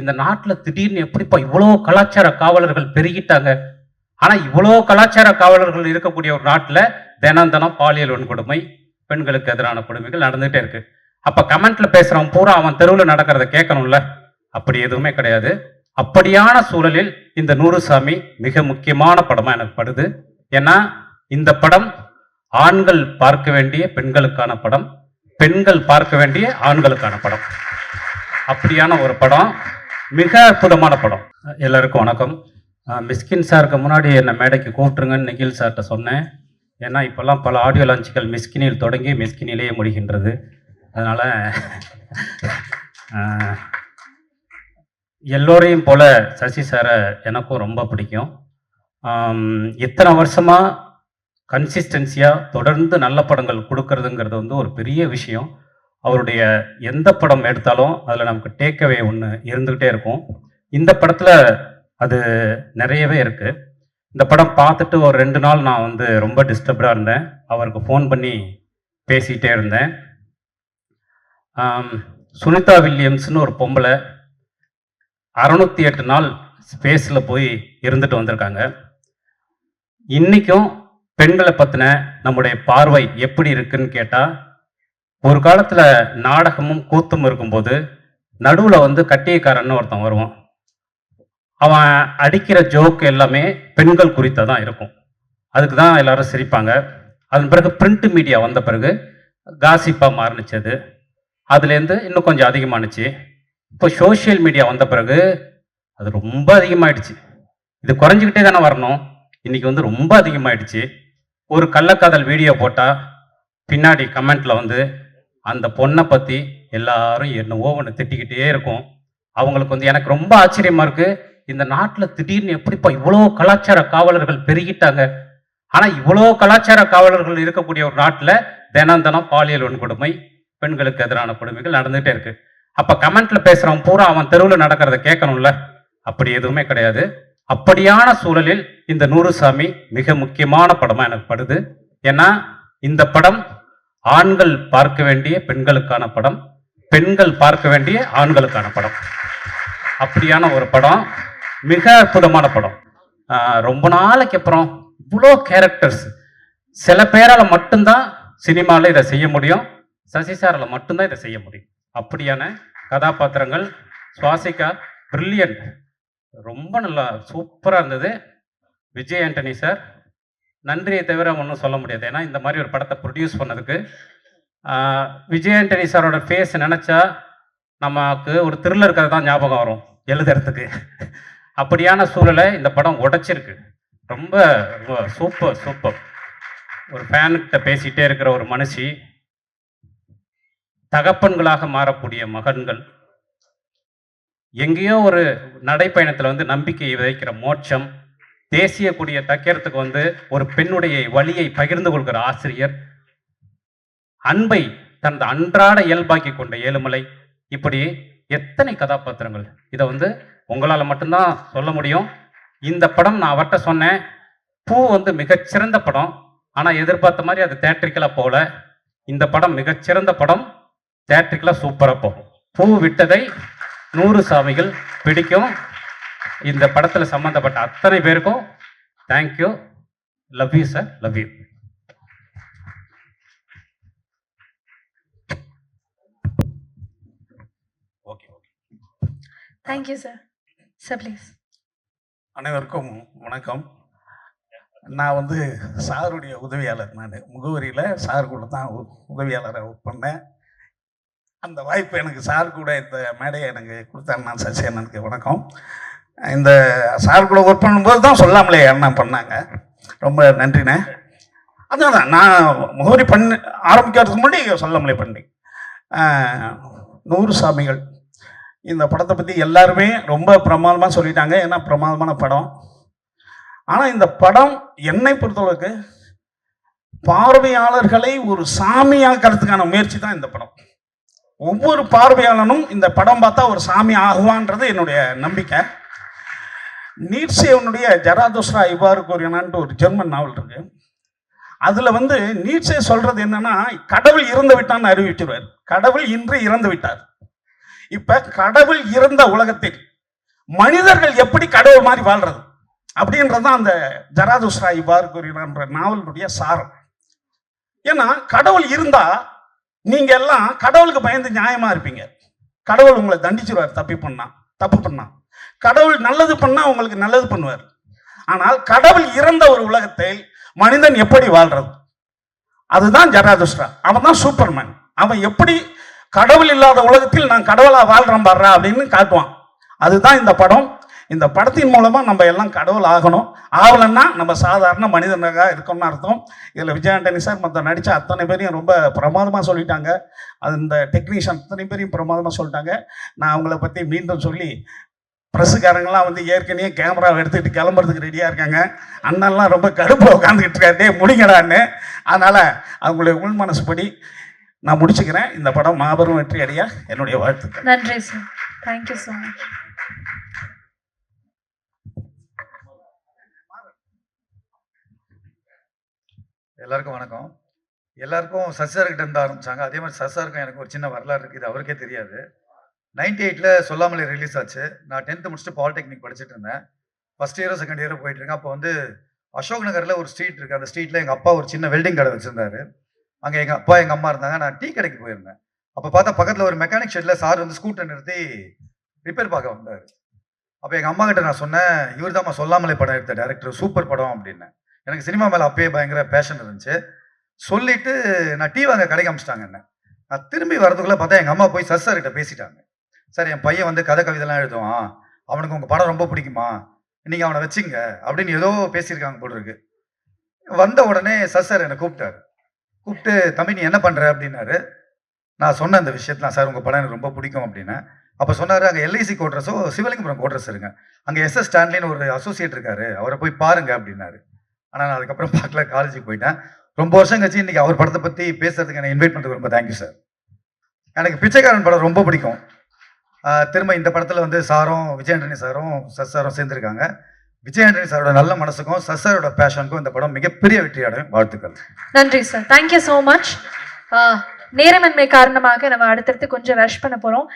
இந்த நாட்டில் திடீர்னு எப்படிப்பா இவ்வளோ கலாச்சார காவலர்கள் பெருகிட்டாங்க. ஆனால் இவ்வளோ கலாச்சார காவலர்கள் இருக்கக்கூடிய ஒரு நாட்டில் தினம் தினம் பாலியல் வன்கொடுமை, பெண்களுக்கு எதிரான கொடுமைகள் நடந்துகிட்டே இருக்கு. அப்போ கமெண்ட்ல பேசுகிறவன் பூரா அவன் தெருவில் நடக்கிறத கேட்கணும்ல. அப்படி எதுவுமே கிடையாது. அப்படியான சூழலில் இந்த நூறுசாமி மிக முக்கியமான படமாக எனக்கு படுது. ஏன்னா இந்த படம் ஆண்கள் பார்க்க வேண்டிய பெண்களுக்கான படம், பெண்கள் பார்க்க வேண்டிய ஆண்களுக்கான படம். அப்படியான ஒரு படம், மிக அற்புதமான படம். எல்லாருக்கும் வணக்கம். மிஸ்கின் சாருக்கு முன்னாடி என்னை மேடைக்கு கூப்பிட்டுருங்கன்னு நிகில் சார்கிட்ட சொன்னேன். ஏன்னா இப்போல்லாம் பல ஆடியோ லான்ச்சுகள் மிஸ்கினில் தொடங்கி மிஸ்கினிலேயே முடிகின்றது. அதனால் எல்லோரையும் போல சசி சாரை எனக்கும் ரொம்ப பிடிக்கும். இத்தனை வருஷமாக கன்சிஸ்டன்சியாக தொடர்ந்து நல்ல படங்கள் கொடுக்கறதுங்கிறது வந்து ஒரு பெரிய விஷயம். அவருடைய எந்த படம் எடுத்தாலும் அதில் நமக்கு டேக்அவே ஒன்று இருந்துக்கிட்டே இருக்கும். இந்த படத்தில் அது நிறையவே இருக்குது. இந்த படம் பார்த்துட்டு ஒரு 2 நாள் நான் வந்து ரொம்ப டிஸ்டர்ப்டாக இருந்தேன். அவருக்கு ஃபோன் பண்ணி பேசிகிட்டே இருந்தேன். சுனிதா வில்லியம்ஸ்னு ஒரு பொம்பளை 608 நாள் ஸ்பேஸில் போய் இருந்துட்டு வந்திருக்காங்க. இன்றைக்கும் பெண்களை பற்றின நம்முடைய பார்வை எப்படி இருக்குன்னு கேட்டால், ஒரு காலத்தில் நாடகமும் கூத்தும் இருக்கும்போது நடுவில் வந்து கட்டியக்காரன்னு ஒருத்தன் வருவான். அவன் அடிக்கிற ஜோக் எல்லாமே பெண்கள் குறித்த தான் இருக்கும். அதுக்கு தான் எல்லாரும் சிரிப்பாங்க. அதன் பிறகு பிரிண்ட் மீடியா வந்த பிறகு காசிப்பாக மாறினுச்சு. அதுலேருந்து இன்னும் கொஞ்சம் அதிகமானுச்சு. இப்போ சோஷியல் மீடியா வந்த பிறகு அது ரொம்ப அதிகமாகிடுச்சு. இது குறைஞ்சிக்கிட்டே தானே வரணும். இன்றைக்கி வந்து ரொம்ப அதிகமாகிடுச்சு. ஒரு கள்ளக்காதல் வீடியோ போட்டால் பின்னாடி கமெண்ட்டில் வந்து அந்த பொண்ணை பற்றி எல்லாரும் என்னவோ ஒன்று திட்டிக்கிட்டே இருக்கும். அவங்களுக்கு வந்து எனக்கு ரொம்ப ஆச்சரியமாக இருக்குது, இந்த நாட்டில் திடீர்னு எப்படிப்பா இவ்வளோ கலாச்சார காவலர்கள் பெருகிட்டாங்க. ஆனால் இவ்வளோ கலாச்சார காவலர்கள் இருக்கக்கூடிய ஒரு நாட்டில் தினம் தினம் பாலியல் வன்கொடுமை, பெண்களுக்கு எதிரான கொடுமைகள் நடந்துகிட்டே இருக்கு. அப்போ கமெண்ட்ல பேசுகிறவன் பூரா அவன் தெருவில் நடக்கிறத கேட்கணும்ல. அப்படி எதுவுமே கிடையாது. அப்படியான சூழலில் இந்த நூறுசாமி மிக முக்கியமான படமாக எனக்கு படுது. ஏன்னா இந்த படம் ஆண்கள் பார்க்க வேண்டிய பெண்களுக்கான படம், பெண்கள் பார்க்க வேண்டிய ஆண்களுக்கான படம். அப்படியான ஒரு படம், மிக அற்புதமான படம். ரொம்ப நாளைக்கு அப்புறம் இவ்வளோ கேரக்டர்ஸ், சில பேரால் மட்டும்தான் சினிமாவில் இதை செய்ய முடியும், சசி சாரால் மட்டும்தான் இதை செய்ய முடியும். அப்படியான கதாபாத்திரங்கள். சுவாசிகா பிரில்லியன்ட், ரொம்ப நல்லா சூப்பராக இருந்தது. விஜய் ஆண்டனி சார் நன்றியை தவிர ஒன்றும் சொல்ல முடியாது. ஏன்னா இந்த மாதிரி ஒரு படத்தை ப்ரொடியூஸ் பண்ணதுக்கு விஜய் ஆண்டனி சாரோட ஃபேஸ் நினச்சா நமக்கு ஒரு த்ரில்லர் கதை தான் ஞாபகம் வரும் எழுதுறதுக்கு. அப்படியான சூழலை இந்த படம் உடைச்சிருக்கு. ரொம்ப சூப்பர் சூப்பர். ஒரு ஃபேனுக்கிட்ட பேசிகிட்டே இருக்கிற ஒரு மனுஷி, தகப்பன்களாக மாறக்கூடிய மகன்கள், எங்கேயோ ஒரு நடைப்பயணத்தில் வந்து நம்பிக்கையை விதைக்கிற மோட்சம், தேசிய கொடியை தைக்கிறதுக்கு வந்து ஒரு பெண்ணுடைய வலியை பகிர்ந்து கொள்கிற ஆசிரியர், அன்பை தனது அன்றாட இயல்பாக்கி கொண்ட ஏழுமலை, இப்படி எத்தனை கதாபாத்திரங்கள். இதை வந்து உங்களால் மட்டும்தான் சொல்ல முடியும். இந்த படம் நான் அவர்கிட்ட சொன்னேன், பூ வந்து மிகச்சிறந்த படம், ஆனால் எதிர்பார்த்த மாதிரி அது தேட்ரிக்கலாக போகல. இந்த படம் மிகச்சிறந்த படம், தேட்ரிக்கலாக சூப்பராக போகும். பூ விட்டதை நூறுசாமிகள் பிடிக்கும். இந்த படத்தில் சம்பந்தப்பட்ட அத்தனை பேருக்கும் thank you. Love you sir, love you. Okay okay, thank you sir. Sir please. அனைவருக்கும் வணக்கம். நான் வந்து சாருடைய உதவியாளர். நான் முகவரியில் சார் கூட தான் உதவியாளராக ஒர்க் பண்ணேன். அந்த வாய்ப்பு எனக்கு சார் கூட இந்த மேடையை எனக்கு கொடுத்தாங்க. நான் சசி அண்ணனுக்கு வணக்கம். இந்த சார் கூட ஒர்க் பண்ணும்போது தான் சொல்லாமலே அண்ணா பண்ணாங்க. ரொம்ப நன்றிண்ணே. அதுதான் நான் முகவரி பண்ணி ஆரம்பிக்கிறதுக்கு முன்னாடி சொல்லாமலே பண்ணேன். நூறுசாமிகள் இந்த படத்தை பற்றி எல்லாருமே ரொம்ப பிரமாதமாக சொல்லிட்டாங்க. ஏன்னா பிரமாதமான படம். ஆனால் இந்த படம் என்னை பொறுத்தளவுக்கு பார்வையாளர்களை ஒரு சாமியாக்கிறதுக்கான முயற்சி தான் இந்த படம். ஒவ்வொரு பார்வையாளனும் இந்த படம் பார்த்தா ஒரு சாமி ஆகுவான்றது என்னுடைய நம்பிக்கை. நீட்சேவனுடைய ஜராதுஸ்ரா இவ்வாறு கூறினான்ட்டு ஒரு ஜெர்மன் நாவல் இருக்கு. அதில் வந்து நீட்சே சொல்றது என்னன்னா, கடவுள் இறந்து விட்டான்னு அறிவிச்சிருவார். கடவுள் இன்று இறந்து விட்டார். இப்ப கடவுள் இருந்த உலகத்தில் மனிதர்கள் எப்படி கடவுள் மாதிரி வாழ்றது அப்படின்றது தான் அந்த ஜராதுஸ்ரா இவ்வாறு கூறுகிறான்ற நாவலுடைய சாரம். ஏன்னா கடவுள் இருந்தா நீங்க எல்லாம் கடவுளுக்கு பயந்து நியாயமா இருப்பீங்க. கடவுள் உங்களை தண்டிச்சிருவார் தப்பு பண்ணா. கடவுள் நல்லது பண்ணா உங்களுக்கு நல்லது பண்ணுவார். ஆனால் கடவுள் இறந்த ஒரு உலகத்தில் மனிதன் எப்படி வாழ்றது? அதுதான் ஜராதுஸ்ரா. அவன் தான் சூப்பர்மேன். அவன் எப்படி கடவுள் இல்லாத உலகத்தில் நான் கடவுளா வாழ்றேன் பாடுறா அப்படின்னு காட்டுவான். அதுதான் இந்த படம். இந்த படத்தின் மூலமா நம்ம எல்லாம் கடவுள் ஆகணும். ஆகலன்னா நம்ம சாதாரண மனிதனாக இருக்கணும்னு அர்த்தம். இதில் விஜய் ஆண்டனி சார் மற்ற நடித்த அத்தனை பேரையும் ரொம்ப பிரமாதமாக சொல்லிட்டாங்க. அது இந்த டெக்னீஷியன் அத்தனை பேரையும் பிரமாதமாக சொல்லிட்டாங்க. நான் அவங்கள பற்றி மீண்டும் சொல்லி ப்ரெஸ்ஸுக்காரங்களாம் வந்து ஏற்கனவே கேமராவை எடுத்துக்கிட்டு கிளம்புறதுக்கு ரெடியாக இருக்காங்க. அண்ணன்லாம் ரொம்ப கடுப்பில் உட்காந்துக்கிட்டு இருக்காரு முடிங்கடான்னு. அதனால் அவங்களுடைய உள் மனசுப்படி நான் முடிச்சுக்கிறேன். இந்த படம் மாபெரும் வெற்றி அடைய என்னுடைய வாழ்த்துக்கள். நன்றி சார். Thank you so much. எல்லாருக்கும் வணக்கம். எல்லாருக்கும் சசார்கிட்ட இருந்து ஆரம்பிச்சாங்க. அதே மாதிரி சசாருக்கும் எனக்கு ஒரு சின்ன வரலாறு இருக்குது. இது அவருக்கே தெரியாது. 98ல் சொல்லாமலே ரிலீஸ் ஆச்சு. நான் 10th முடிச்சுட்டு பாலிடெக்னிக் படிச்சுட்டு இருந்தேன். ஃபர்ஸ்ட் இயரோ செகண்ட் இயரோ போயிட்டு இருக்கேன். அப்போ வந்து அசோக் நகரில் ஒரு ஸ்ட்ரீட் இருக்குது. அந்த ஸ்ட்ரீட்டில் எங்கள் அப்பா ஒரு சின்ன வெல்டிங் கடை வச்சுருந்தாரு. அங்கே எங்கள் அப்பா எங்கள் அம்மா இருந்தாங்க. நான் டீ கடைக்கு போயிருந்தேன். அப்போ பார்த்தா பக்கத்தில் ஒரு மெக்கானிக் ஷெட்டில் சார் வந்து ஸ்கூட்டர் நிறுத்தி ரிப்பேர் பார்க்க வந்தார். அப்போ எங்கள் அம்மா கிட்ட நான் சொன்னேன், இவர் தான் சொல்லாமலே படம் எடுத்த டேரக்டர், சூப்பர் படம் அப்படின்னு. எனக்கு சினிமா மேலே அப்பயே பயங்கர பேஷன் இருந்துச்சு. சொல்லிட்டு நான் டீ வாங்க கடைக்கு அமிச்சிட்டாங்க என்ன. நான் திரும்பி வரதுக்குள்ளே பார்த்தா எங்கள் அம்மா போய் சார்கிட்ட பேசிட்டாங்க. சார் என் பையன் வந்து கதை கவிதைலாம் எழுதுவான், அவனுக்கு உங்கள் படம் ரொம்ப பிடிக்குமா, நீங்கள் அவனை வச்சுங்க அப்படின்னு ஏதோ பேசியிருக்காங்க போல் இருக்கு. வந்த உடனே சார் என்னை கூப்பிட்டு தம்பி நீ என்ன பண்ணுற அப்படின்னாரு. நான் சொன்ன அந்த விஷயத்தில் சார் உங்கள் படம் எனக்கு ரொம்ப பிடிக்கும் அப்படின்னு. அப்போ சொன்னார், அங்கே எல்ஐசி கோட்ரஸோ சிவலிங்கபுரம் கோட்ரஸ் இருங்க, அங்கே எஸ்எஸ் ஸ்டான்லின்னு ஒரு அசோசியேட் இருக்காரு, அவரை போய் பாருங்க அப்படின்னாரு. ஆனால் நான் அதுக்கப்புறம் பார்க்கல, காலேஜுக்கு போயிட்டேன். ரொம்ப வருஷம் கழிச்சு இன்னைக்கு அவர் படத்தை பற்றி பேசுறதுக்கு என்னை இன்வைட் பண்ணுறதுக்கு ரொம்ப தேங்க்யூ சார். எனக்கு பிச்சைக்காரன் படம் ரொம்ப பிடிக்கும். திரும்ப இந்த படத்தில் வந்து சாரும் விஜய் ஆண்டனி சாரும் சாரும் சேர்ந்துருக்காங்க. விஜய் ஆண்டனி சாரோட நல்ல மனசுக்கும் சாரோட பேஷனுக்கும் இந்த படம் மிகப்பெரிய வெற்றி அடையும். வாழ்த்துக்கள். நன்றி சார். Thank you so much. நேரமின்மை காரணமாக நம்ம அடுத்தடுத்து கொஞ்சம் ரஷ் பண்ண போகிறோம்.